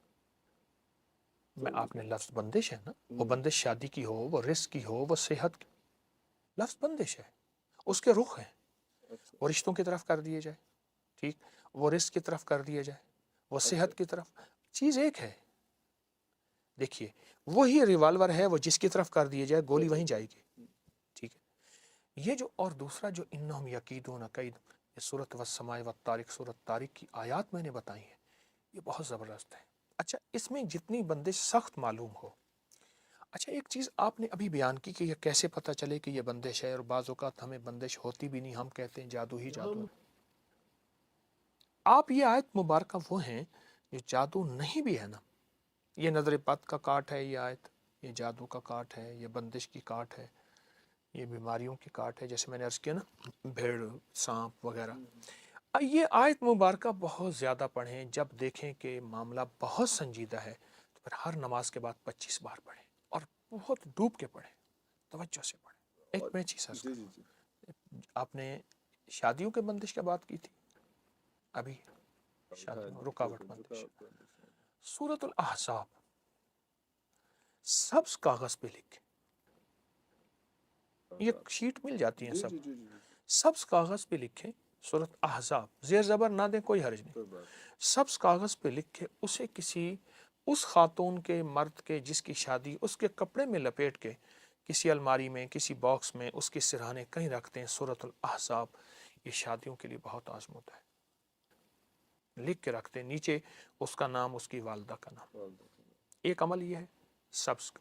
[SPEAKER 1] میں آپ نے لفظ بندش ہے نا, وہ بندش شادی کی ہو, وہ رزق کی ہو, وہ صحت کی, لفظ بندش ہے, اس کے رخ ہیں. وہ رشتوں کی طرف کر دیے جائے, ٹھیک, وہ رزق کی طرف کر دیا جائے, وہ صحت کی طرف, چیز ایک ہے. دیکھیے وہی ریوالور ہے, وہ جس کی طرف کر دیے جائے گولی وہیں جائے گی, ٹھیک ہے. یہ جو اور دوسرا جو انہم یکیدون کید, یہ سورۃ والسماء والطارق, سورۃ طارق کی آیات میں نے بتائی ہیں, یہ بہت زبردست ہے. اچھا اس میں جتنی بندش سخت معلوم ہو. اچھا ایک چیز آپ نے ابھی بیان کی کہ یہ کیسے پتہ چلے کہ یہ بندش ہے, اور بعض اوقات ہمیں بندش ہوتی بھی نہیں, ہم کہتے ہیں جادو ہی جادو ہے. آپ یہ آیت مبارکہ وہ ہیں جو جادو نہیں بھی ہے نا, یہ نظر بد کا کاٹ ہے, یہ آیت یہ جادو کا کاٹ ہے, یہ بندش کی کاٹ ہے, یہ بیماریوں کی کاٹ ہے, جیسے میں نے عرض کیا نا, بھیڑ, سانپ وغیرہ. یہ آیت مبارکہ بہت زیادہ پڑھیں. جب دیکھیں کہ معاملہ بہت سنجیدہ ہے تو پھر ہر نماز کے بعد 25 بار پڑھیں, اور بہت ڈوب کے پڑھیں, توجہ سے پڑھیں. ایک میں چیز عرض کروں, آپ نے شادیوں کے بندش کی بات کی تھی, ابھی شادیوں رکاوٹ بندش, سورۃ الاحزاب سبز کاغذ پہ لکھیں. یہ شیٹ مل جاتی ہیں سب, سبز کاغذ پہ لکھیں سورۃ احزاب, زیر زبر نہ دیں, کوئی حرج نہیں. سبز کاغذ پہ لکھ کے اسے کسی اس خاتون کے, مرد کے جس کی شادی, اس کے کپڑے میں لپیٹ کے کسی الماری میں, کسی باکس میں, اس کے سرہانے کہیں رکھتے ہیں. سورۃ الاحزاب یہ شادیوں کے لیے بہت آزمودہ ہے. لکھ کے رکھتے ہیں, نیچے اس کا نام, اس کی والدہ کا نام. ایک عمل یہ ہے سبز.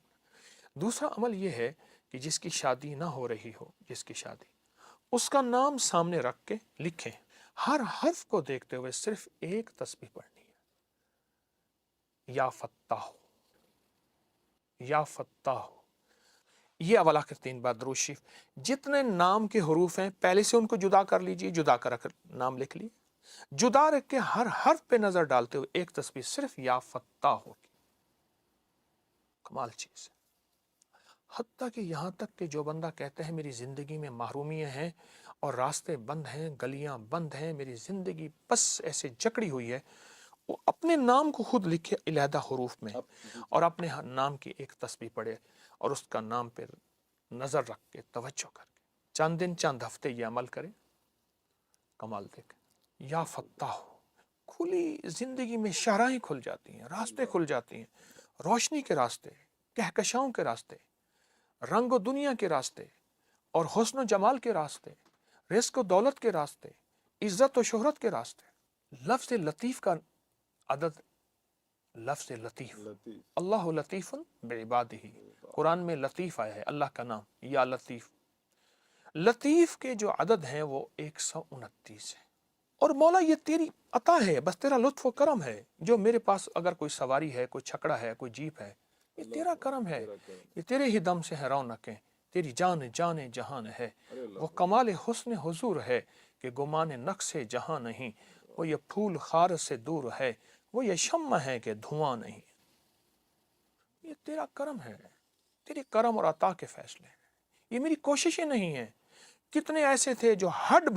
[SPEAKER 1] دوسرا عمل یہ ہے کہ جس کی شادی نہ ہو رہی ہو, جس کی شادی, اس کا نام سامنے رکھ کے لکھیں. ہر حرف کو دیکھتے ہوئے صرف ایک تسبیح پڑھنی ہے, یا فتاح, یا فتاح. یہ اول آخر 3 بار درود شریف. جتنے نام کے حروف ہیں پہلے سے ان کو جدا کر لیجئے, جدا کر نام لکھ لیے, جدا رکھ کے ہر حرف پہ نظر ڈالتے ہوئے ایک تسبیح صرف یا فتاح ہوگی. کمال چیز ہے. حتیٰ کہ یہاں تک کہ جو بندہ کہتا ہے میری زندگی میں محرومیاں ہیں اور راستے بند ہیں, گلیاں بند ہیں, میری زندگی بس ایسے جکڑی ہوئی ہے, وہ اپنے نام کو خود لکھے علیحدہ حروف میں, اور اپنے نام کی ایک تسبیح پڑھے, اور اس کا نام پہ نظر رکھ کے, توجہ کر کے, چند دن چند ہفتے یہ عمل کرے, کمال دیکھ. یا فتاح, کھلی زندگی میں شاہراہیں کھل جاتی ہیں, راستے کھل جاتی ہیں, روشنی کے راستے, کہکشاؤں کے راستے, رنگ و دنیا کے راستے, اور حسن و جمال کے راستے, رزق و دولت کے راستے, عزت و شہرت کے راستے. لفظ لطیف کا عدد, لفظ لطیف, اللہ لطیف بعبادہ, قرآن میں لطیف آیا ہے, اللہ کا نام, یا لطیف. لطیف کے جو عدد ہیں وہ 129 ہیں. اور مولا یہ تیری عطا ہے, بس تیرا لطف و کرم ہے. جو میرے پاس اگر کوئی سواری ہے, کوئی چھکڑا ہے, کوئی جیپ ہے, یہ تیرا کرم ہے, یہ تیرے ہی دم سے ہے رونقیں, تیری جان جان جہان ہے. وہ کمال حسن حضور ہے کہ گمان نقص جہاں نہیں، وہ یہ پھول خار سے دور ہے، وہ یہ شمع ہے کہ دھواں نہیں۔ یہ تیرا کرم ہے، تیری کرم اور عطا کے فیصلے ہیں، یہ میری کوششیں نہیں ہیں۔ کتنے ایسے تھے جو ہڈ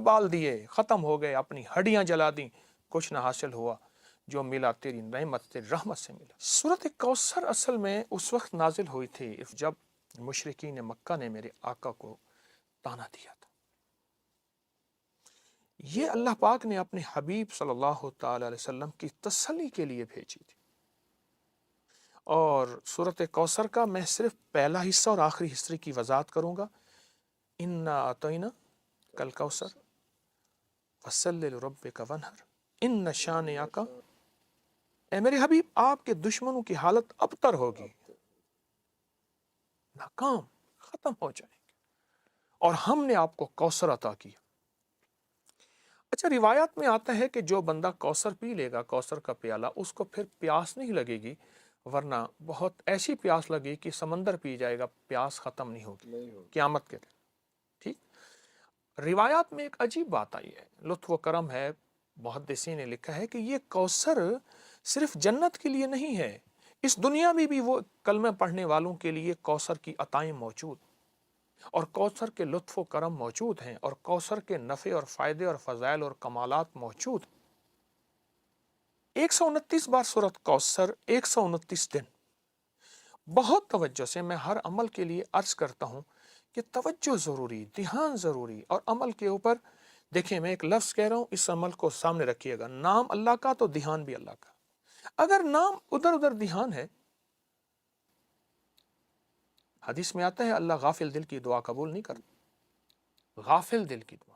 [SPEAKER 1] بال دیے، ختم ہو گئے، اپنی ہڈیاں جلا دیں، کچھ نہ حاصل ہوا، جو ملا تیری نعمت، تیری رحمت سے ملا۔ سورۃ کوثر اصل میں اس وقت نازل ہوئی تھی جب مشرکین مکہ نے میرے آقا کو تانا دیا تھا۔ یہ اللہ پاک نے اپنے حبیب صلی اللہ تعالی علیہ وسلم کی تسلی کے لیے بھیجی تھی۔ اور سورۃ کوثر کا میں صرف پہلا حصہ اور آخری حصے کی وضاحت کروں گا۔ انا اعطینا کل کوثر فصلی لربک وانحر ان شانئک، اے میرے حبیب آپ کے دشمنوں کی حالت ابتر ہوگی، ناکام، ختم ہو جائیں گے، اور ہم نے آپ کو کوثر عطا کیا۔ اچھا، روایات میں آتا ہے کہ جو بندہ کوثر پی لے گا، کوثر کا پیالہ، اس کو پھر پیاس نہیں لگے گی، ورنہ بہت ایسی پیاس لگے کہ سمندر پی جائے گا، پیاس ختم نہیں ہوگی قیامت کے دن۔ ٹھیک، روایات میں ایک عجیب بات آئی ہے، لطف و کرم ہے، محدثین نے لکھا ہے کہ یہ کوثر صرف جنت کے لیے نہیں ہے، اس دنیا میں بھی وہ کلمہ پڑھنے والوں کے لیے کوثر کی عطائیں موجود، اور کوثر کے لطف و کرم موجود ہیں، اور کوثر کے نفع اور فائدے اور فضائل اور کمالات موجود۔ 129 بار سورۃ کوثر، 129 دن۔ بہت توجہ سے میں ہر عمل کے لیے عرض کرتا ہوں کہ توجہ ضروری، دھیان ضروری، اور عمل کے اوپر دیکھیں، میں ایک لفظ کہہ رہا ہوں، اس عمل کو سامنے رکھیے گا، نام اللہ کا تو دھیان بھی اللہ کا۔ اگر نام ادھر ادھر دھیان ہے، حدیث میں آتا ہے اللہ غافل دل کی دعا قبول نہیں کرتا، غافل دل کی دعا